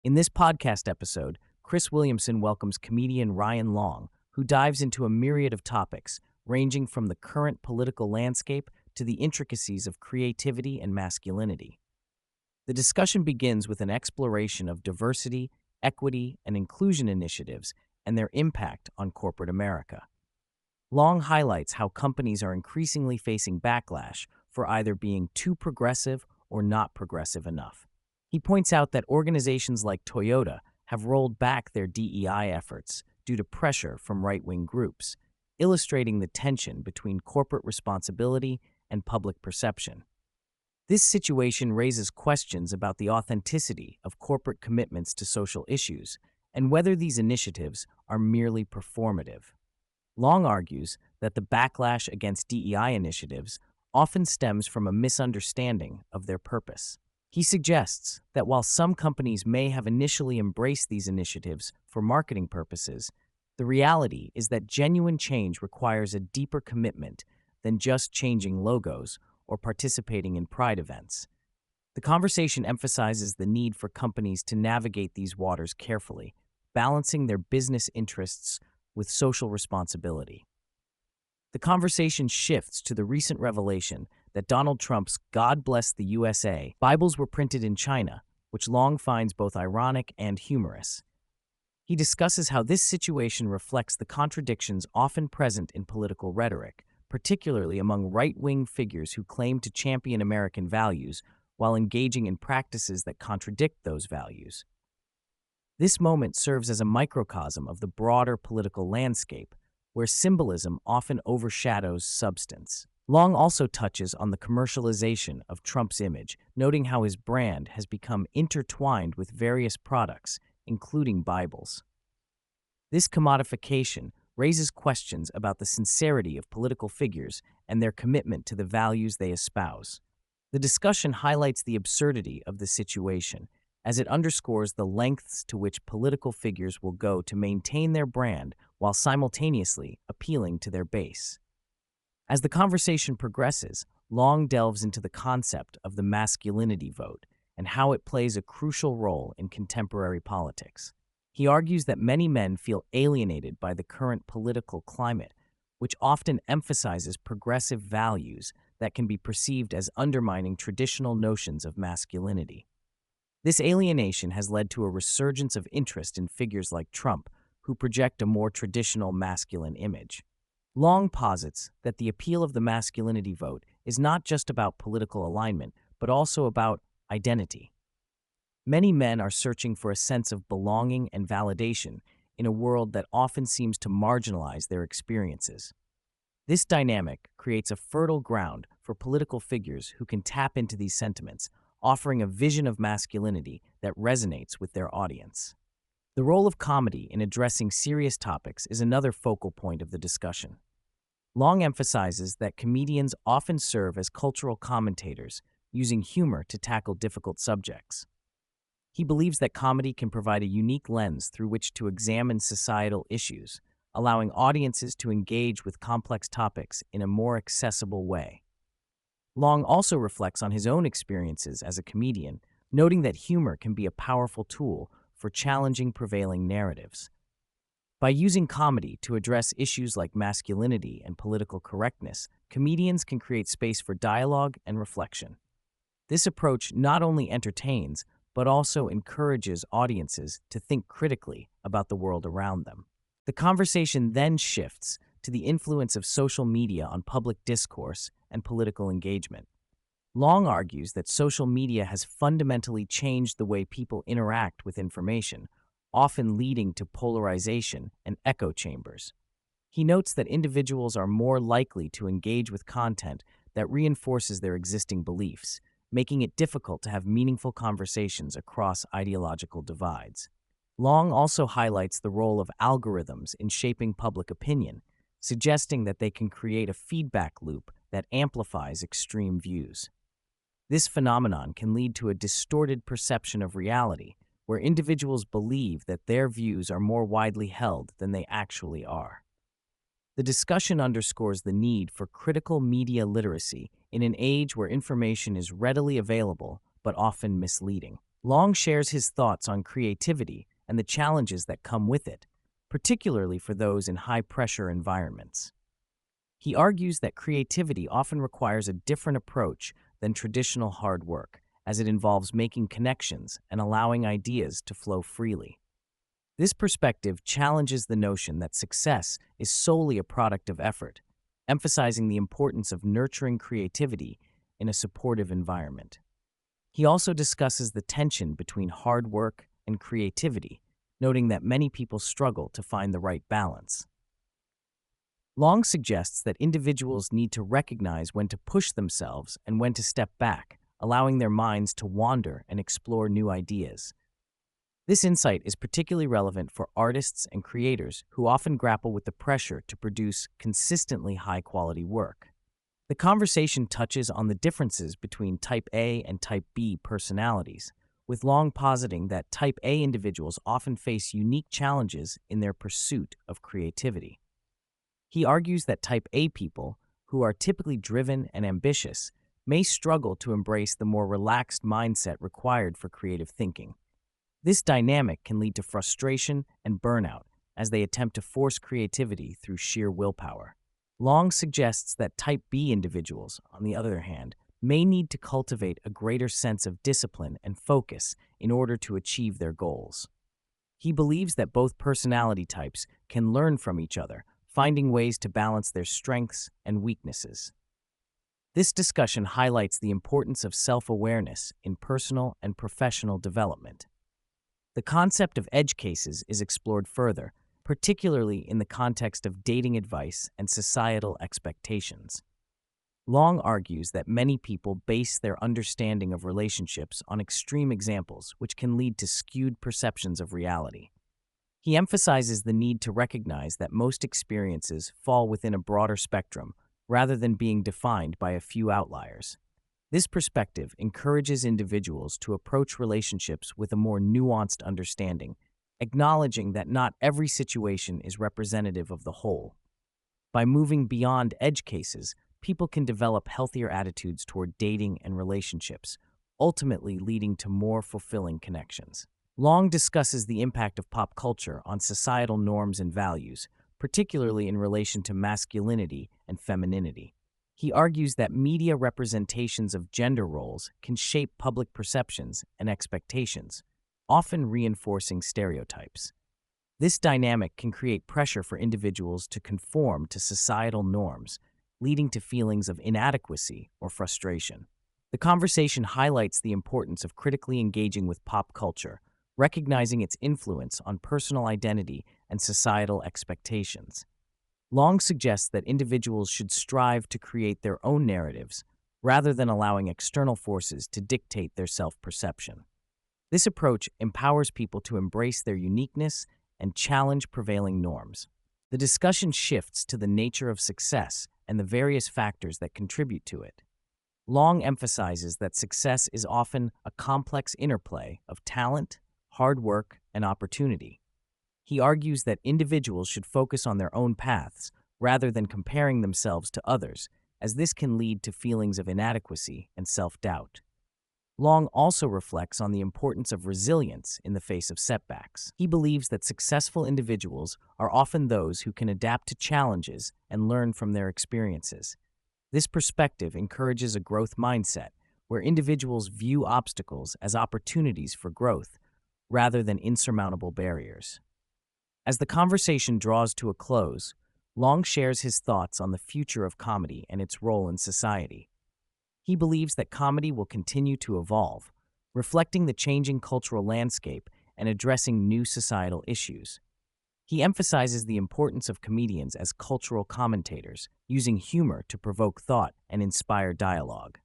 In this podcast episode, Chris Williamson welcomes comedian Ryan Long, who dives into a myriad of topics, ranging from the current political landscape to the intricacies of creativity and masculinity. The discussion begins with an exploration of diversity, equity, and inclusion initiatives and their impact on corporate America. Long highlights how companies are increasingly facing backlash for either being too progressive or not progressive enough. He points out that organizations like Toyota have rolled back their DEI efforts due to pressure from right-wing groups, illustrating the tension between corporate responsibility and public perception. This situation raises questions about the authenticity of corporate commitments to social issues and whether these initiatives are merely performative. Long argues that the backlash against DEI initiatives often stems from a misunderstanding of their purpose. He suggests that while some companies may have initially embraced these initiatives for marketing purposes, the reality is that genuine change requires a deeper commitment than just changing logos or participating in pride events. The conversation emphasizes the need for companies to navigate these waters carefully, balancing their business interests with social responsibility. The conversation shifts to the recent revelation that Donald Trump's God Bless the USA Bibles were printed in China, which Long finds both ironic and humorous. He discusses how this situation reflects the contradictions often present in political rhetoric, particularly among right-wing figures who claim to champion American values while engaging in practices that contradict those values. This moment serves as a microcosm of the broader political landscape, where symbolism often overshadows substance. Long also touches on the commercialization of Trump's image, noting how his brand has become intertwined with various products, including Bibles. This commodification raises questions about the sincerity of political figures and their commitment to the values they espouse. The discussion highlights the absurdity of the situation, as it underscores the lengths to which political figures will go to maintain their brand while simultaneously appealing to their base. As the conversation progresses, Long delves into the concept of the masculinity vote and how it plays a crucial role in contemporary politics. He argues that many men feel alienated by the current political climate, which often emphasizes progressive values that can be perceived as undermining traditional notions of masculinity. This alienation has led to a resurgence of interest in figures like Trump, who project a more traditional masculine image. Long posits that the appeal of the masculinity vote is not just about political alignment, but also about identity. Many men are searching for a sense of belonging and validation in a world that often seems to marginalize their experiences. This dynamic creates a fertile ground for political figures who can tap into these sentiments, offering a vision of masculinity that resonates with their audience. The role of comedy in addressing serious topics is another focal point of the discussion. Long emphasizes that comedians often serve as cultural commentators, using humor to tackle difficult subjects. He believes that comedy can provide a unique lens through which to examine societal issues, allowing audiences to engage with complex topics in a more accessible way. Long also reflects on his own experiences as a comedian, noting that humor can be a powerful tool for challenging prevailing narratives. By using comedy to address issues like masculinity and political correctness, comedians can create space for dialogue and reflection. This approach not only entertains, but also encourages audiences to think critically about the world around them. The conversation then shifts to the influence of social media on public discourse and political engagement. Long argues that social media has fundamentally changed the way people interact with information, often leading to polarization and echo chambers. He notes that individuals are more likely to engage with content that reinforces their existing beliefs, making it difficult to have meaningful conversations across ideological divides. Long also highlights the role of algorithms in shaping public opinion, suggesting that they can create a feedback loop that amplifies extreme views. This phenomenon can lead to a distorted perception of reality, where individuals believe that their views are more widely held than they actually are. The discussion underscores the need for critical media literacy in an age where information is readily available but often misleading. Long shares his thoughts on creativity and the challenges that come with it, particularly for those in high-pressure environments. He argues that creativity often requires a different approach than traditional hard work, as it involves making connections and allowing ideas to flow freely. This perspective challenges the notion that success is solely a product of effort, emphasizing the importance of nurturing creativity in a supportive environment. He also discusses the tension between hard work and creativity, noting that many people struggle to find the right balance. Long suggests that individuals need to recognize when to push themselves and when to step back, allowing their minds to wander and explore new ideas. This insight is particularly relevant for artists and creators who often grapple with the pressure to produce consistently high-quality work. The conversation touches on the differences between Type A and Type B personalities, with Long positing that Type A individuals often face unique challenges in their pursuit of creativity. He argues that Type A people, who are typically driven and ambitious, may struggle to embrace the more relaxed mindset required for creative thinking. This dynamic can lead to frustration and burnout as they attempt to force creativity through sheer willpower. Long suggests that Type B individuals, on the other hand, may need to cultivate a greater sense of discipline and focus in order to achieve their goals. He believes that both personality types can learn from each other, finding ways to balance their strengths and weaknesses. This discussion highlights the importance of self-awareness in personal and professional development. The concept of edge cases is explored further, particularly in the context of dating advice and societal expectations. Long argues that many people base their understanding of relationships on extreme examples, which can lead to skewed perceptions of reality. He emphasizes the need to recognize that most experiences fall within a broader spectrum, rather than being defined by a few outliers. This perspective encourages individuals to approach relationships with a more nuanced understanding, acknowledging that not every situation is representative of the whole. By moving beyond edge cases, people can develop healthier attitudes toward dating and relationships, ultimately leading to more fulfilling connections. Long discusses the impact of pop culture on societal norms and values, particularly in relation to masculinity and femininity. He argues that media representations of gender roles can shape public perceptions and expectations, often reinforcing stereotypes. This dynamic can create pressure for individuals to conform to societal norms, leading to feelings of inadequacy or frustration. The conversation highlights the importance of critically engaging with pop culture, recognizing its influence on personal identity and societal expectations. Long suggests that individuals should strive to create their own narratives, rather than allowing external forces to dictate their self-perception. This approach empowers people to embrace their uniqueness and challenge prevailing norms. The discussion shifts to the nature of success and the various factors that contribute to it. Long emphasizes that success is often a complex interplay of talent, hard work, and opportunity. He argues that individuals should focus on their own paths rather than comparing themselves to others, as this can lead to feelings of inadequacy and self-doubt. Long also reflects on the importance of resilience in the face of setbacks. He believes that successful individuals are often those who can adapt to challenges and learn from their experiences. This perspective encourages a growth mindset, where individuals view obstacles as opportunities for growth rather than insurmountable barriers. As the conversation draws to a close, Long shares his thoughts on the future of comedy and its role in society. He believes that comedy will continue to evolve, reflecting the changing cultural landscape and addressing new societal issues. He emphasizes the importance of comedians as cultural commentators, using humor to provoke thought and inspire dialogue.